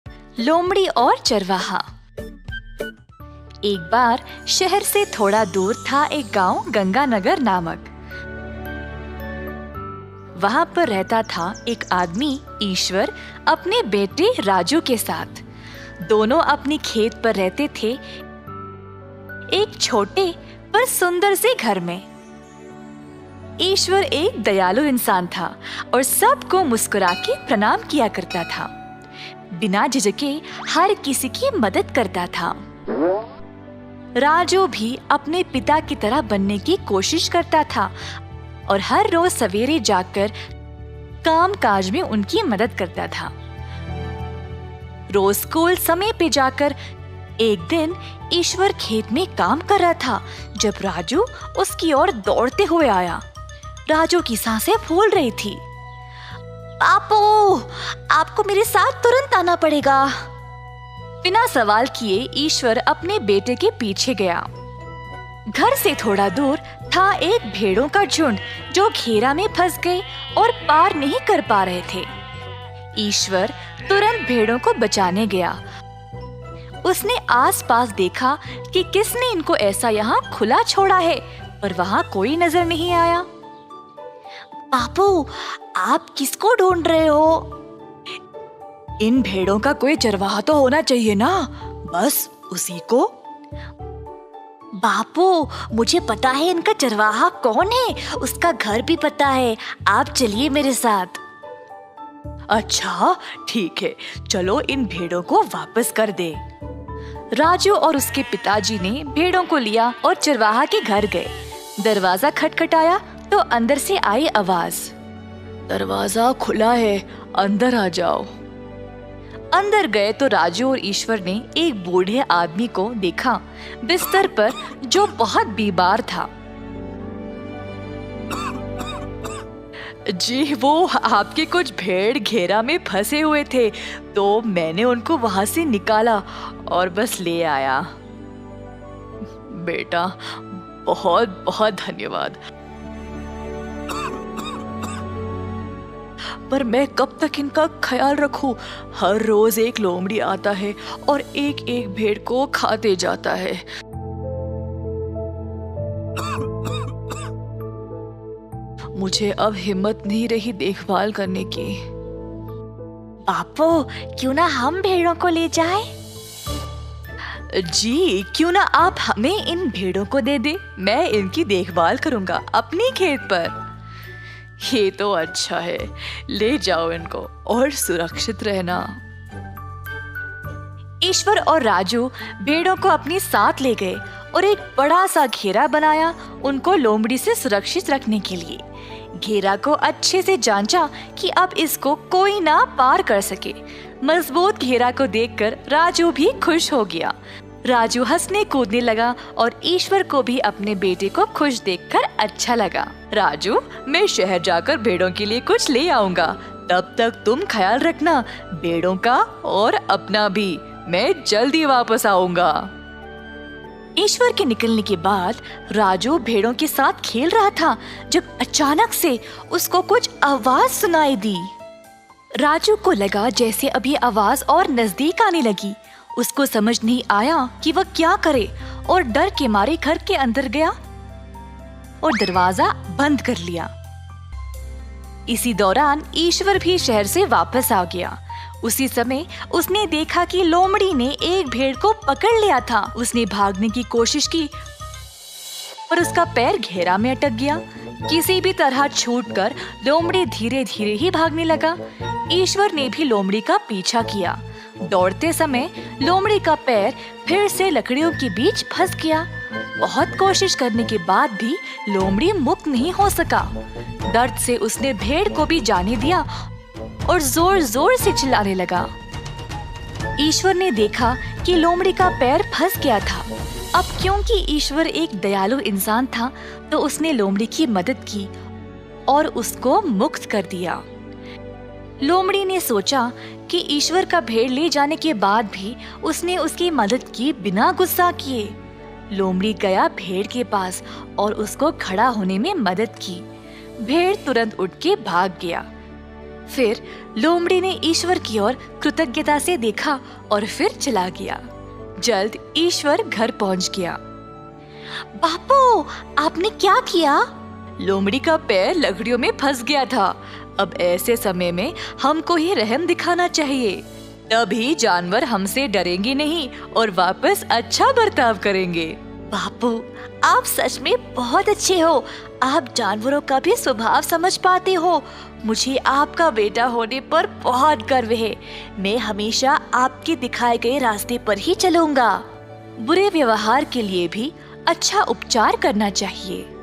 लोमड़ी और चरवाहा। एक बार शहर से थोड़ा दूर था एक गांव गंगानगर नामक। वहां पर रहता था एक आदमी ईश्वर अपने बेटे राजू के साथ। दोनों अपनी खेत पर रहते थे, एक छोटे पर सुंदर से घर में। ईश्वर एक दयालु इंसान था और सबको मुस्कुरा के प्रणाम किया करता था। बिना झिझके हर किसी की मदद करता था। राजू भी अपने पिता की तरह बनने की कोशिश करता था और हर रोज सवेरे जाकर काम काज में उनकी मदद करता था। रोज स्कूल समय पे जाकर एक दिन ईश्वर खेत में काम कर रहा था जब राजू उसकी ओर दौड़ते हुए आया। राजू की सांसें फूल रही थी। पापू, आपको मेरे साथ तुरंत आना पड़ेगा। बिना सवाल किए ईश्वर अपने बेटे के पीछे गया। घर से थोड़ा दूर था एक भेड़ों का झुंड जो घेरा में फंस गए और पार नहीं कर पा रहे थे। ईश्वर तुरंत भेड़ों को बचाने गया। उसने आसपास देखा कि किसने इनको ऐसा यहाँ खुला छोड़ा है, पर वहाँ कोई नजर नहीं आया। बापू, आप किसको ढूंढ रहे हो? इन भेड़ों का कोई चरवाहा तो होना चाहिए ना, बस उसी को। बापू, मुझे पता है इनका चरवाहा कौन है, उसका घर भी पता है। आप चलिए मेरे साथ। अच्छा ठीक है, चलो इन भेड़ों को वापस कर दे। राजू और उसके पिताजी ने भेड़ों को लिया और चरवाहा के घर गए। दरवाजा खटखटाया तो अंदर से आई आवाज, दरवाजा खुला है, अंदर आ जाओ। अंदर गए तो राजू और ईश्वर ने एक बूढ़े आदमी को देखा बिस्तर पर, जो बहुत बीमार था। जी, वो आपके कुछ भेड़ घेरा में फंसे हुए थे, तो मैंने उनको वहां से निकाला और बस ले आया। बेटा, बहुत बहुत धन्यवाद, पर मैं कब तक इनका ख्याल रखूं? हर रोज एक लोमड़ी आता है और एक एक भेड़ को खाते जाता है। मुझे अब हिम्मत नहीं रही देखभाल करने की। बापू, क्यों ना हम भेड़ों को ले जाएं? जी, क्यों ना आप हमें इन भेड़ों को दे दे, मैं इनकी देखभाल करूंगा अपनी खेत पर। ये तो अच्छा है, ले जाओ इनको और सुरक्षित रहना। ईश्वर और राजू भेड़ों को अपने साथ ले गए और एक बड़ा सा घेरा बनाया उनको लोमड़ी से सुरक्षित रखने के लिए। घेरा को अच्छे से जांचा कि अब इसको कोई ना पार कर सके। मजबूत घेरा को देखकर राजू भी खुश हो गया। राजू हंसने कूदने लगा और ईश्वर को भी अपने बेटे को खुश देखकर अच्छा लगा। राजू, मैं शहर जाकर भेड़ों के लिए कुछ ले आऊंगा, तब तक तुम ख्याल रखना भेड़ों का और अपना भी। मैं जल्दी वापस आऊंगा। ईश्वर के निकलने के बाद राजू भेड़ों के साथ खेल रहा था जब अचानक से उसको कुछ आवाज सुनाई दी। राजू को लगा जैसे अभी आवाज और नजदीक आने लगी। उसको समझ नहीं आया कि वह क्या करे और डर के मारे घर के अंदर गया और दरवाजा बंद कर लिया। इसी दौरान ईश्वर भी शहर से वापस आ गया। उसी समय उसने देखा कि लोमड़ी ने एक भेड़ को पकड़ लिया था। उसने भागने की कोशिश की पर उसका पैर घेरा में अटक गया। किसी भी तरह छूटकर लोमड़ी धीरे धीरे ही भागने लगा। ईश्वर ने भी लोमड़ी का पीछा किया। दौड़ते समय लोमड़ी का पैर फिर से लकड़ियों के बीच फंस गया। बहुत कोशिश करने के बाद भी लोमड़ी मुक्त नहीं हो सका। दर्द से उसने भेड़ को भी जाने दिया और जोर जोर से चिल्लाने लगा। ईश्वर ने देखा कि लोमड़ी का पैर फंस गया था। अब क्योंकि ईश्वर एक दयालु इंसान था, तो उसने लोमड़ी की मदद की और उसको मुक्त कर दिया। लोमड़ी ने सोचा कि ईश्वर का भेड़ ले जाने के बाद भी उसने उसकी मदद की बिना गुस्सा किए। लोमड़ी गया भेड़ के पास और उसको खड़ा होने में मदद की। भेड़ तुरंत उठ के भाग गया। फिर लोमड़ी ने ईश्वर की ओर कृतज्ञता से देखा और फिर चला गया। जल्द ईश्वर घर पहुंच गया। बापू, आपने क्या किया? लोमड़ी का पैर लकड़ियों में फंस गया था। अब ऐसे समय में हमको ही रहम दिखाना चाहिए, तभी जानवर हमसे डरेंगे नहीं और वापस अच्छा बर्ताव करेंगे। बापू, आप सच में बहुत अच्छे हो। आप जानवरों का भी स्वभाव समझ पाते हो। मुझे आपका बेटा होने पर बहुत गर्व है। मैं हमेशा आपके दिखाए गए रास्ते पर ही चलूंगा। बुरे व्यवहार के लिए भी अच्छा उपचार करना चाहिए।